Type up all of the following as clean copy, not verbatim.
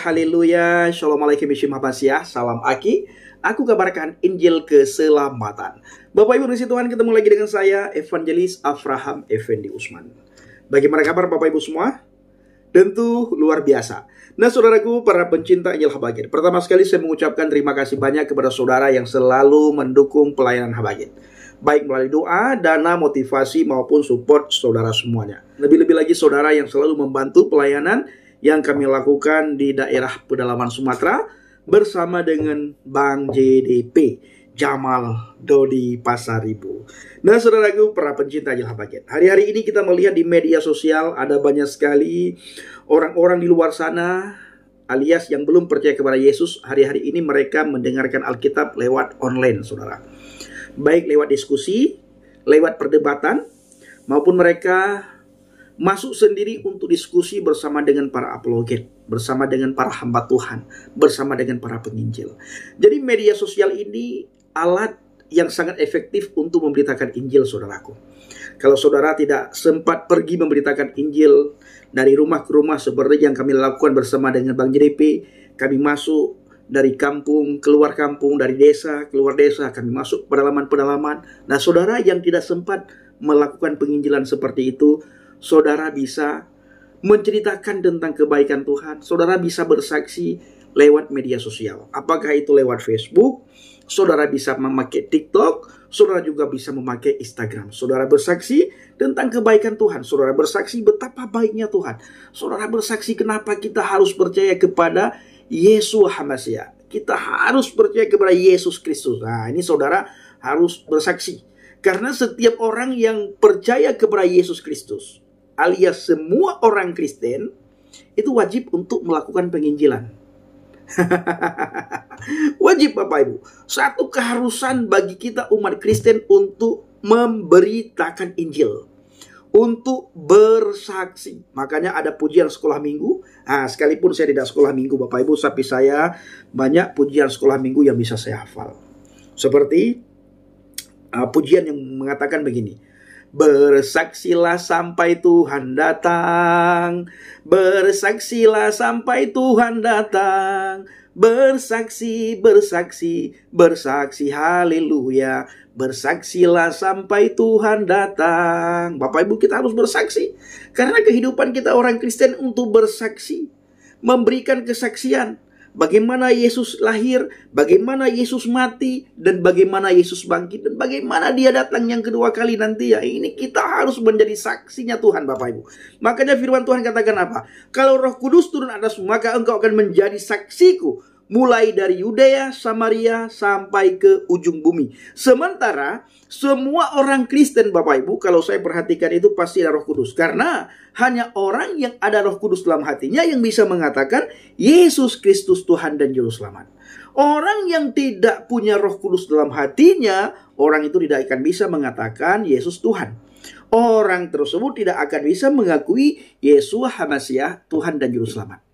haleluya. Shalom alaikum Mishimapasya. Salam Aki. Aku kabarkan Injil keselamatan. Bapak Ibu Puji Tuhan, ketemu lagi dengan saya, Evangelis Avraham Effendi Usman. Bagaimana kabar Bapak Ibu semua? Tentu luar biasa. Nah saudaraku, para pencinta Injil Habagit, pertama sekali saya mengucapkan terima kasih banyak kepada saudara yang selalu mendukung pelayanan Habagit, baik melalui doa, dana, motivasi, maupun support saudara semuanya. Lebih-lebih lagi saudara yang selalu membantu pelayanan yang kami lakukan di daerah pedalaman Sumatera bersama dengan Bang JDP, Jamal Dodi Pasaribu. Nah saudaraku, para pencinta Injil Habagit, hari-hari ini kita melihat di media sosial ada banyak sekali orang-orang di luar sana alias yang belum percaya kepada Yesus. Hari-hari ini mereka mendengarkan Alkitab lewat online, saudara. Baik lewat diskusi, lewat perdebatan, maupun mereka masuk sendiri untuk diskusi bersama dengan para apologet, bersama dengan para hamba Tuhan, bersama dengan para penginjil. Jadi media sosial ini alat yang sangat efektif untuk memberitakan Injil, saudaraku. Kalau saudara tidak sempat pergi memberitakan Injil dari rumah ke rumah seperti yang kami lakukan bersama dengan Bang JDP, kami masuk dari kampung, keluar kampung, dari desa, keluar desa, kami masuk pedalaman-pedalaman. Nah saudara yang tidak sempat melakukan penginjilan seperti itu, saudara bisa menceritakan tentang kebaikan Tuhan. Saudara bisa bersaksi lewat media sosial. Apakah itu lewat Facebook? Saudara bisa memakai TikTok. Saudara juga bisa memakai Instagram. Saudara bersaksi tentang kebaikan Tuhan. Saudara bersaksi betapa baiknya Tuhan. Saudara bersaksi kenapa kita harus percaya kepada Yesus Hamasiah. Kita harus percaya kepada Yesus Kristus. Nah, ini saudara harus bersaksi. Karena setiap orang yang percaya kepada Yesus Kristus, alias semua orang Kristen, itu wajib untuk melakukan penginjilan. Wajib Bapak Ibu. Satu keharusan bagi kita umat Kristen untuk memberitakan Injil, untuk bersaksi. Makanya ada pujian sekolah minggu. Nah, sekalipun saya tidak sekolah minggu Bapak Ibu, tapi saya banyak pujian sekolah minggu yang bisa saya hafal. Seperti pujian yang mengatakan begini: bersaksilah sampai Tuhan datang, bersaksilah sampai Tuhan datang, bersaksi, bersaksi, bersaksi, haleluya, bersaksilah sampai Tuhan datang. Bapak Ibu, kita harus bersaksi, karena kehidupan kita orang Kristen untuk bersaksi, memberikan kesaksian. Bagaimana Yesus lahir, bagaimana Yesus mati, dan bagaimana Yesus bangkit, dan bagaimana dia datang yang kedua kali nanti ya. Ini kita harus menjadi saksinya Tuhan Bapak Ibu. Makanya firman Tuhan katakan apa? Kalau Roh Kudus turun atasmu, maka engkau akan menjadi saksiku, mulai dari Yudea, Samaria, sampai ke ujung bumi. Sementara semua orang Kristen Bapak Ibu, kalau saya perhatikan itu pasti ada Roh Kudus. Karena hanya orang yang ada Roh Kudus dalam hatinya yang bisa mengatakan Yesus Kristus Tuhan dan Juru Selamat. Orang yang tidak punya Roh Kudus dalam hatinya, orang itu tidak akan bisa mengatakan Yesus Tuhan. Orang tersebut tidak akan bisa mengakui Yesus Hamasiah Tuhan dan Juru Selamat.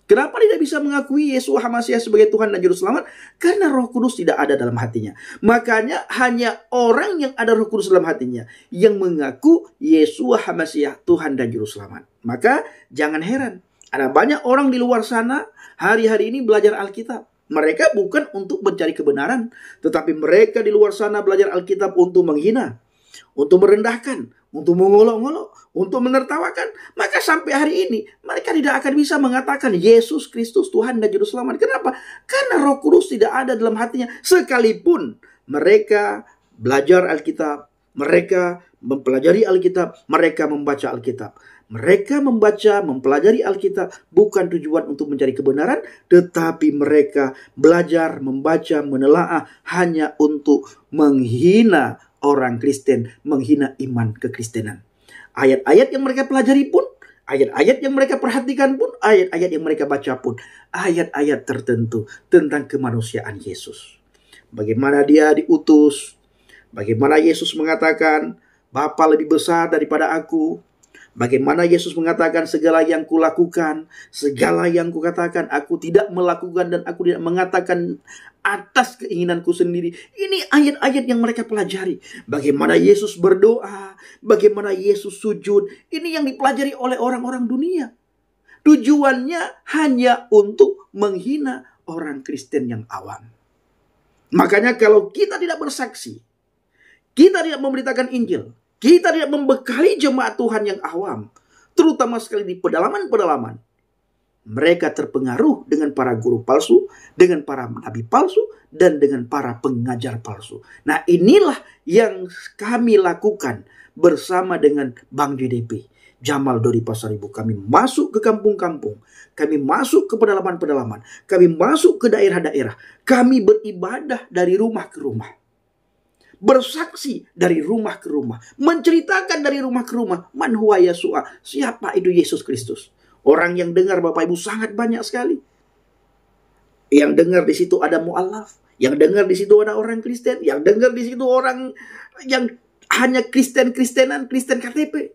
Kenapa tidak bisa mengakui Yesus Hamasiah sebagai Tuhan dan Juru Selamat? Karena Roh Kudus tidak ada dalam hatinya. Makanya hanya orang yang ada Roh Kudus dalam hatinya yang mengaku Yesus Hamasiah Tuhan dan Juru Selamat. Maka jangan heran, ada banyak orang di luar sana hari-hari ini belajar Alkitab. Mereka bukan untuk mencari kebenaran, tetapi mereka di luar sana belajar Alkitab untuk menghina, untuk merendahkan, untuk mengolok-olok, untuk menertawakan. Maka sampai hari ini mereka tidak akan bisa mengatakan Yesus Kristus Tuhan dan Juru Selamat. Kenapa? Karena Roh Kudus tidak ada dalam hatinya. Sekalipun mereka belajar Alkitab, mereka mempelajari Alkitab, mereka membaca Alkitab. Mereka membaca, mempelajari Alkitab bukan tujuan untuk mencari kebenaran, tetapi mereka belajar, membaca, menelaah hanya untuk menghina orang Kristen, menghina iman kekristenan. Ayat-ayat yang mereka pelajari pun, ayat-ayat yang mereka perhatikan pun, ayat-ayat yang mereka baca pun, ayat-ayat tertentu tentang kemanusiaan Yesus. Bagaimana dia diutus, bagaimana Yesus mengatakan, Bapa lebih besar daripada aku. Bagaimana Yesus mengatakan segala yang kulakukan, segala yang kukatakan, aku tidak melakukan dan aku tidak mengatakan atas keinginanku sendiri. Ini ayat-ayat yang mereka pelajari. Bagaimana Yesus berdoa, bagaimana Yesus sujud. Ini yang dipelajari oleh orang-orang dunia. Tujuannya hanya untuk menghina orang Kristen yang awam. Makanya kalau kita tidak bersaksi, kita tidak memberitakan Injil, kita tidak membekali jemaat Tuhan yang awam, terutama sekali di pedalaman-pedalaman, mereka terpengaruh dengan para guru palsu, dengan para nabi palsu, dan dengan para pengajar palsu. Nah, inilah yang kami lakukan bersama dengan Bang JDP, Jamal Dodi Pasar Ibu. Kami masuk ke kampung-kampung, kami masuk ke pedalaman-pedalaman, kami masuk ke daerah-daerah, kami beribadah dari rumah ke rumah, bersaksi dari rumah ke rumah, menceritakan dari rumah ke rumah, man huwa Yesua, siapa itu Yesus Kristus. Orang yang dengar Bapak Ibu sangat banyak sekali. Yang dengar di situ ada mu'alaf, yang dengar di situ ada orang Kristen, yang dengar di situ orang yang hanya Kristen-Kristenan, Kristen KTP.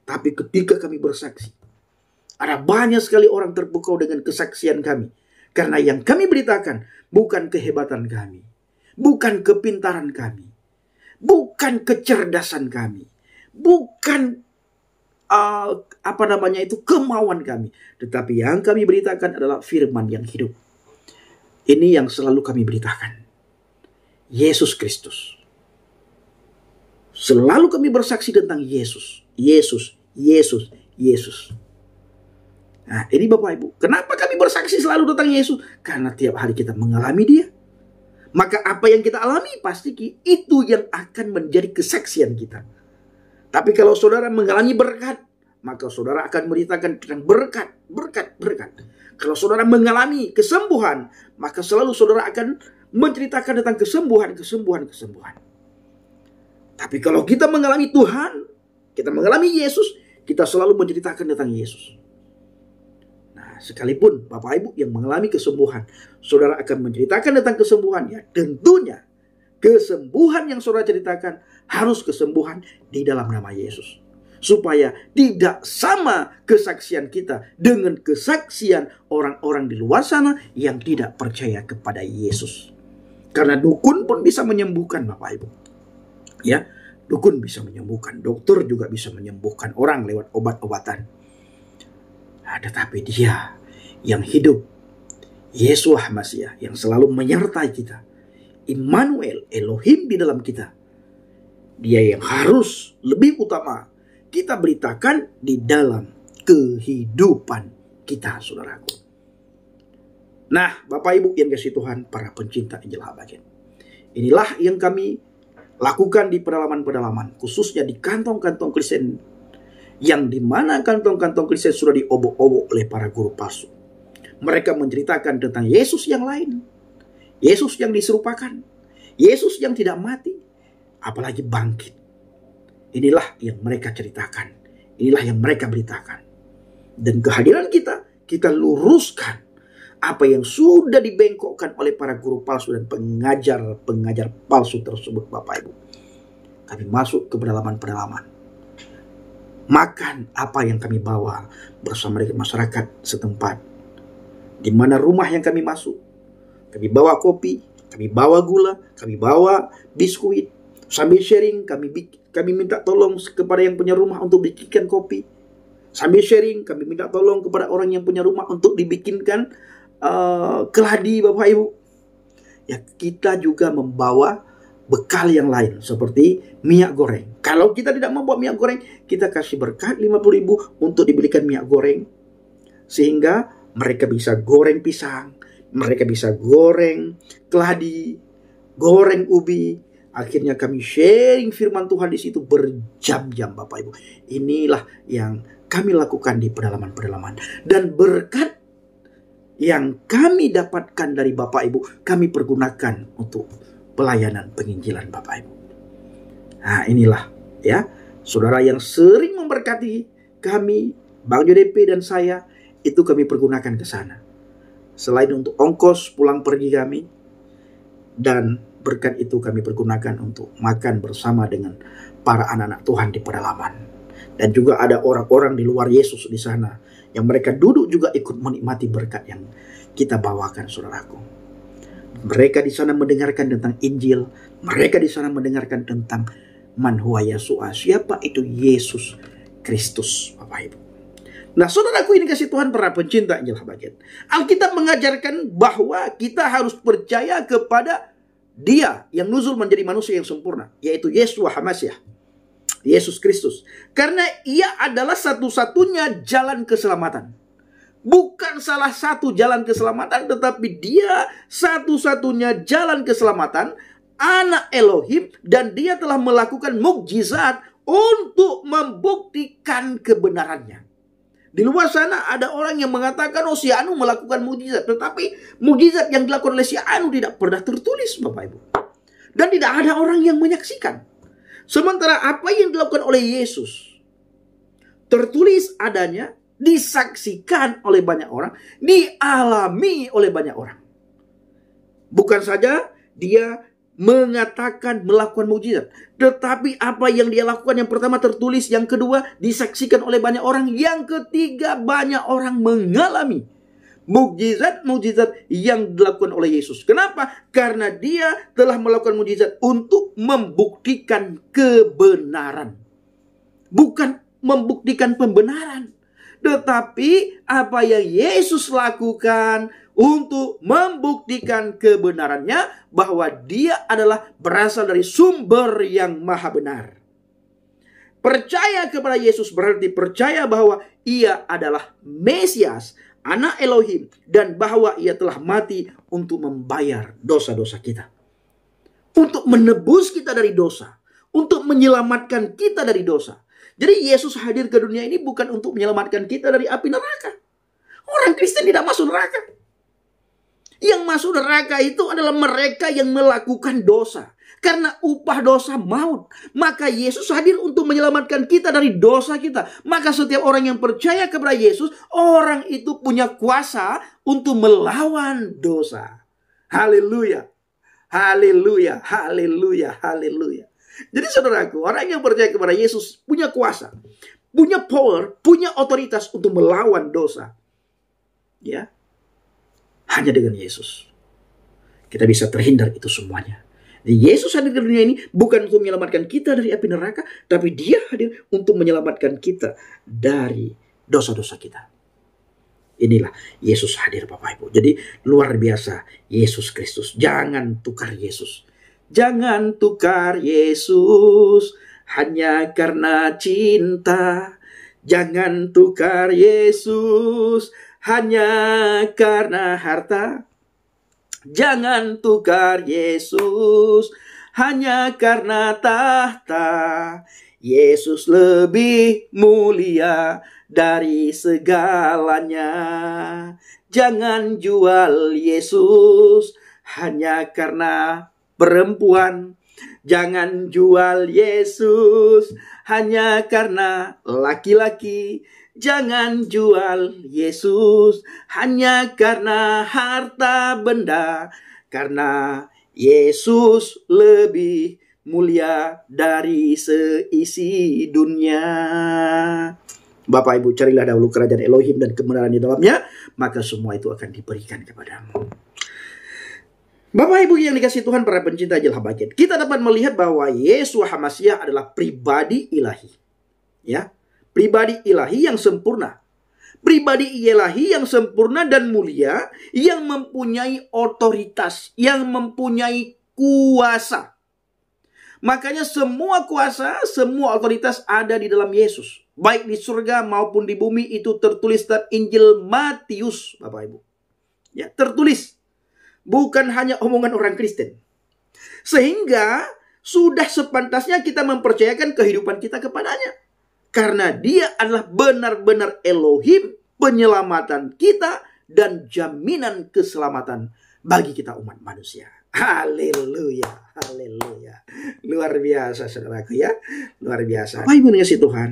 Tapi ketika kami bersaksi, ada banyak sekali orang terpukau dengan kesaksian kami. Karena yang kami beritakan bukan kehebatan kami, bukan kepintaran kami, bukan kecerdasan kami, bukan kemauan kami, tetapi yang kami beritakan adalah firman yang hidup. Ini yang selalu kami beritakan, Yesus Kristus. Selalu kami bersaksi tentang Yesus, Yesus, Yesus, Yesus. Nah, ini Bapak Ibu, kenapa kami bersaksi selalu tentang Yesus? Karena tiap hari kita mengalami Dia. Maka apa yang kita alami pasti itu yang akan menjadi kesaksian kita. Tapi kalau saudara mengalami berkat, maka saudara akan memberitakan tentang berkat, berkat, berkat. Kalau saudara mengalami kesembuhan, maka selalu saudara akan menceritakan tentang kesembuhan, kesembuhan, kesembuhan. Tapi kalau kita mengalami Tuhan, kita mengalami Yesus, kita selalu menceritakan tentang Yesus. Nah, sekalipun Bapak Ibu yang mengalami kesembuhan, saudara akan menceritakan tentang kesembuhannya. Tentunya kesembuhan yang saudara ceritakan harus kesembuhan di dalam nama Yesus. Supaya tidak sama kesaksian kita dengan kesaksian orang-orang di luar sana yang tidak percaya kepada Yesus. Karena dukun pun bisa menyembuhkan Bapak Ibu. Ya, dukun bisa menyembuhkan, dokter juga bisa menyembuhkan orang lewat obat-obatan. Nah, tetapi Dia yang hidup, Yesua Masiah, yang selalu menyertai kita, Immanuel, Elohim di dalam kita, Dia yang harus lebih utama kita beritakan di dalam kehidupan kita, saudaraku. Nah, Bapak Ibu yang kasih Tuhan, para pencinta Injil Habagen, inilah yang kami lakukan di pedalaman-pedalaman, khususnya di kantong-kantong Kristen, yang dimana kantong-kantong Kristen sudah diobok-obok oleh para guru palsu. Mereka menceritakan tentang Yesus yang lain, Yesus yang diserupakan, Yesus yang tidak mati, apalagi bangkit. Inilah yang mereka ceritakan, inilah yang mereka beritakan. Dan kehadiran kita luruskan apa yang sudah dibengkokkan oleh para guru palsu dan pengajar-pengajar palsu tersebut, Bapak Ibu. Kami masuk ke pedalaman-pedalaman, makan apa yang kami bawa bersama dengan masyarakat setempat. Di mana rumah yang kami masuk, kami bawa kopi, kami bawa gula, kami bawa biskuit. Sambil sharing, kami minta tolong kepada yang punya rumah untuk bikinkan kopi. Sambil sharing, kami minta tolong kepada orang yang punya rumah untuk dibikinkan keladi, Bapak Ibu. Ya, kita juga membawa bekal yang lain seperti minyak goreng. Kalau kita tidak membawa minyak goreng, kita kasih berkat 50.000 untuk dibelikan minyak goreng, sehingga mereka bisa goreng pisang, mereka bisa goreng keladi, goreng ubi. Akhirnya kami sharing firman Tuhan di situ berjam-jam, Bapak Ibu. Inilah yang kami lakukan di pedalaman-pedalaman. Dan berkat yang kami dapatkan dari Bapak Ibu, kami pergunakan untuk pelayanan penginjilan, Bapak Ibu. Nah, inilah ya, saudara yang sering memberkati kami, Bang JDP dan saya, itu kami pergunakan ke sana. Selain untuk ongkos pulang pergi kami, dan berkat itu kami pergunakan untuk makan bersama dengan para anak-anak Tuhan di pedalaman. Dan juga ada orang-orang di luar Yesus di sana, yang mereka duduk juga ikut menikmati berkat yang kita bawakan, saudaraku. Mereka di sana mendengarkan tentang Injil, mereka di sana mendengarkan tentang man huwa Yesua, siapa itu Yesus Kristus, Bapak Ibu. Nah, saudaraku ini kasih Tuhan para pencinta Injil Habakkuk. Alkitab mengajarkan bahwa kita harus percaya kepada Dia yang nuzul menjadi manusia yang sempurna, yaitu Yeshua HaMashiach, Yesus Kristus. Karena Ia adalah satu-satunya jalan keselamatan. Bukan salah satu jalan keselamatan, tetapi Dia satu-satunya jalan keselamatan, Anak Elohim, dan Dia telah melakukan mukjizat untuk membuktikan kebenarannya. Di luar sana ada orang yang mengatakan, oh si Anu melakukan mukjizat. Tetapi mukjizat yang dilakukan oleh si Anu tidak pernah tertulis, Bapak Ibu. Dan tidak ada orang yang menyaksikan. Sementara apa yang dilakukan oleh Yesus tertulis adanya, disaksikan oleh banyak orang, dialami oleh banyak orang. Bukan saja Dia mengatakan melakukan mukjizat, tetapi apa yang Dia lakukan yang pertama tertulis, yang kedua disaksikan oleh banyak orang, yang ketiga banyak orang mengalami mukjizat-mukjizat yang dilakukan oleh Yesus. Kenapa? Karena Dia telah melakukan mukjizat untuk membuktikan kebenaran, bukan membuktikan pembenaran, tetapi apa yang Yesus lakukan untuk membuktikan kebenarannya, bahwa Dia adalah berasal dari sumber yang maha benar. Percaya kepada Yesus berarti percaya bahwa Ia adalah Mesias, Anak Elohim, dan bahwa Ia telah mati untuk membayar dosa-dosa kita, untuk menebus kita dari dosa, untuk menyelamatkan kita dari dosa. Jadi Yesus hadir ke dunia ini bukan untuk menyelamatkan kita dari api neraka. Orang Kristen tidak masuk neraka. Yang masuk neraka itu adalah mereka yang melakukan dosa. Karena upah dosa maut. Maka Yesus hadir untuk menyelamatkan kita dari dosa kita. Maka setiap orang yang percaya kepada Yesus, orang itu punya kuasa untuk melawan dosa. Haleluya. Haleluya. Haleluya. Haleluya. Jadi saudaraku, orang yang percaya kepada Yesus punya kuasa, punya power, punya otoritas untuk melawan dosa. Ya. Hanya dengan Yesus kita bisa terhindar itu semuanya. Jadi Yesus hadir ke dunia ini bukan untuk menyelamatkan kita dari api neraka, tapi Dia hadir untuk menyelamatkan kita dari dosa-dosa kita. Inilah Yesus hadir, Bapak Ibu. Jadi luar biasa Yesus Kristus. Jangan tukar Yesus. Jangan tukar Yesus hanya karena cinta. Jangan tukar Yesus hanya karena harta. Jangan tukar Yesus hanya karena tahta. Yesus lebih mulia dari segalanya. Jangan jual Yesus hanya karena perempuan. Jangan jual Yesus hanya karena laki-laki. Jangan jual Yesus hanya karena harta benda. Karena Yesus lebih mulia dari seisi dunia. Bapak Ibu, carilah dahulu kerajaan Elohim dan kebenaran di dalamnya, maka semua itu akan diberikan kepadamu. Bapak Ibu yang dikasihi Tuhan, para pencinta Injil Habakkuk, kita dapat melihat bahwa Yeshua HaMashiach adalah pribadi ilahi. Ya, pribadi ilahi yang sempurna. Pribadi ilahi yang sempurna dan mulia, yang mempunyai otoritas, yang mempunyai kuasa. Makanya semua kuasa, semua otoritas ada di dalam Yesus. Baik di surga maupun di bumi, itu tertulis dalam Injil Matius, Bapak Ibu. Ya, tertulis. Bukan hanya omongan orang Kristen. Sehingga sudah sepantasnya kita mempercayakan kehidupan kita kepadanya. Karena Dia adalah benar-benar Elohim, penyelamatan kita, dan jaminan keselamatan bagi kita umat manusia. Haleluya, haleluya. Luar biasa saudaraku ya, luar biasa. Bapak Ibu dikasihi Tuhan,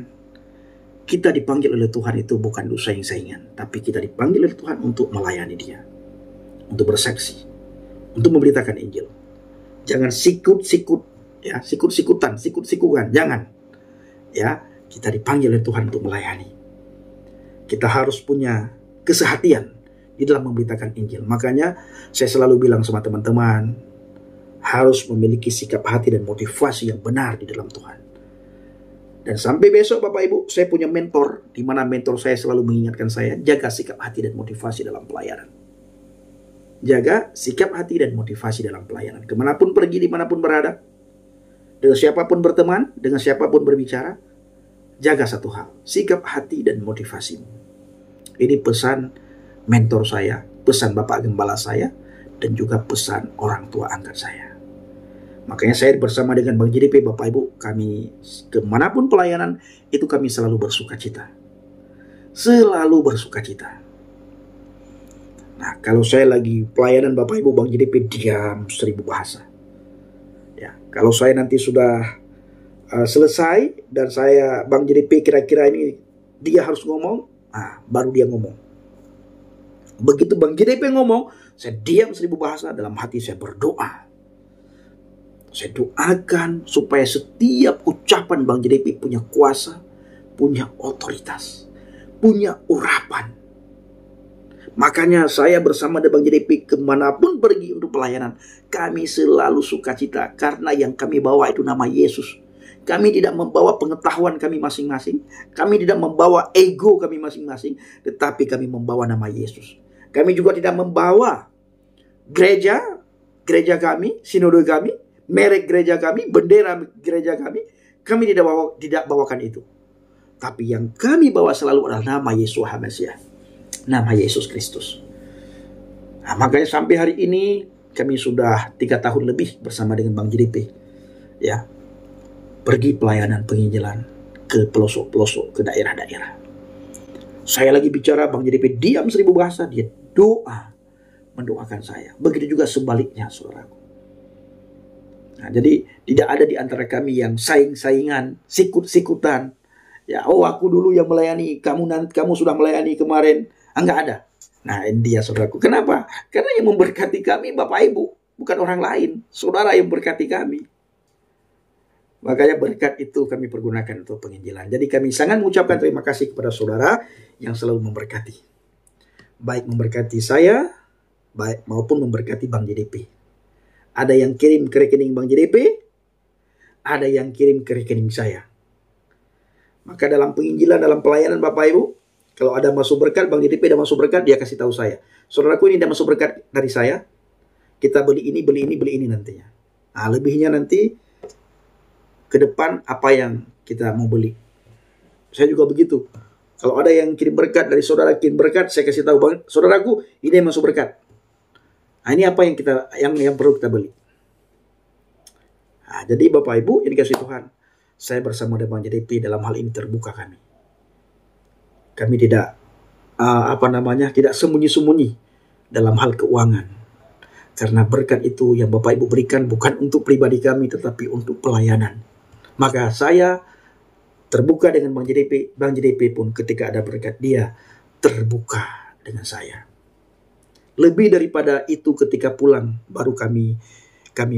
kita dipanggil oleh Tuhan itu bukan untuk saing-saingan, tapi kita dipanggil oleh Tuhan untuk melayani Dia, untuk bersaksi, untuk memberitakan Injil. Jangan sikut-sikut, ya, sikut-sikutan, sikut-sikukan, jangan. Ya, kita dipanggil oleh Tuhan untuk melayani. Kita harus punya kesehatian di dalam memberitakan Injil. Makanya saya selalu bilang sama teman-teman, harus memiliki sikap hati dan motivasi yang benar di dalam Tuhan. Dan sampai besok Bapak Ibu, saya punya mentor, di mana mentor saya selalu mengingatkan saya, jaga sikap hati dan motivasi dalam pelayanan. Jaga sikap hati dan motivasi dalam pelayanan. Kemanapun pergi, dimanapun berada, dengan siapapun berteman, dengan siapapun berbicara, jaga satu hal, sikap hati dan motivasimu. Ini pesan mentor saya, pesan Bapak Gembala saya, dan juga pesan orang tua angkat saya. Makanya saya bersama dengan Bang JDP, Bapak Ibu, kami kemanapun pelayanan, itu kami selalu bersuka cita. Selalu bersuka cita. Nah, kalau saya lagi pelayanan Bapak Ibu, Bang JDP diam 1000 bahasa. Ya, kalau saya nanti sudah selesai, dan saya, Bang JDP kira-kira ini dia harus ngomong, baru dia ngomong. Begitu Bang JDP ngomong, saya diam 1000 bahasa, dalam hati saya berdoa. Saya doakan supaya setiap ucapan Bang JDP punya kuasa, punya otoritas, punya urapan. Makanya saya bersama dengan Bang JDP kemanapun pergi untuk pelayanan, kami selalu sukacita karena yang kami bawa itu nama Yesus. Kami tidak membawa pengetahuan kami masing-masing, kami tidak membawa ego kami masing-masing, tetapi kami membawa nama Yesus. Kami juga tidak membawa gereja kami, sinode kami, merek gereja kami, bendera gereja kami tidak bawakan itu. Tapi yang kami bawa selalu adalah nama Yesus HaMasiah, nama Yesus Kristus. Nah, makanya sampai hari ini kami sudah 3 tahun lebih bersama dengan Bang JDP, ya, pergi pelayanan penginjilan ke pelosok-pelosok, ke daerah-daerah. Saya lagi bicara, Bang JDP diam 1000 bahasa, dia doa, mendoakan saya. Begitu juga sebaliknya, saudaraku. Nah, jadi tidak ada di antara kami yang saing-saingan, sikut-sikutan. Ya, oh aku dulu yang melayani, kamu sudah melayani kemarin. Enggak ada. Nah, ini dia saudaraku. Kenapa? Karena yang memberkati kami Bapak Ibu, bukan orang lain. Saudara yang memberkati kami. Makanya berkat itu kami pergunakan untuk penginjilan. Jadi kami sangat mengucapkan terima kasih kepada saudara yang selalu memberkati. Baik memberkati saya, baik maupun memberkati Bang JDP. Ada yang kirim ke rekening Bang JDP, ada yang kirim ke rekening saya. Maka dalam penginjilan, dalam pelayanan Bapak Ibu, kalau ada masuk berkat, Bang JDP ada masuk berkat, dia kasih tahu saya. Saudaraku, ini ada masuk berkat dari saya, kita beli ini nantinya. Nah, lebihnya nanti ke depan apa yang kita mau beli. Saya juga begitu. Kalau ada yang kirim berkat dari saudara, kirim berkat, saya kasih tahu, Bang, saudaraku, ini yang masuk berkat. Nah, ini apa yang perlu kita beli. Nah, jadi Bapak Ibu yang dikasihi Tuhan, saya bersama dengan Bang JDP dalam hal ini terbuka kami. Kami tidak tidak sembunyi-sembunyi dalam hal keuangan. Karena berkat itu yang Bapak Ibu berikan bukan untuk pribadi kami, tetapi untuk pelayanan. Maka saya terbuka dengan Bang JDP. Bang JDP pun ketika ada berkat, dia terbuka dengan saya. Lebih daripada itu ketika pulang baru kami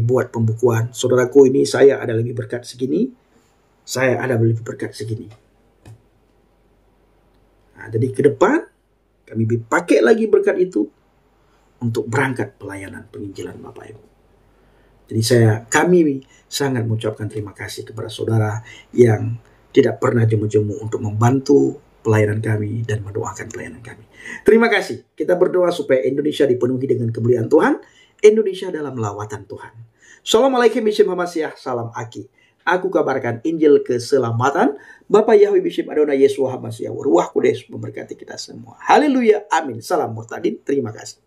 buat pembukuan. Saudaraku, ini saya ada lebih berkat segini, saya ada lebih berkat segini. Nah, jadi ke depan kami pakai lagi berkat itu untuk berangkat pelayanan penginjilan Bapak Ibu. Jadi kami sangat mengucapkan terima kasih kepada saudara yang tidak pernah jemu-jemu untuk membantu pelayanan kami dan mendoakan pelayanan kami. Terima kasih. Kita berdoa supaya Indonesia dipenuhi dengan kemuliaan Tuhan. Indonesia dalam lawatan Tuhan. Assalamualaikum Bishim Hamasiah. Salam Aki. Aku kabarkan Injil keselamatan. Bapak Yahweh Bishim Adonai Yesus Hamasiah. Ruah Kudus memberkati kita semua. Haleluya. Amin. Salam Murtadin. Terima kasih.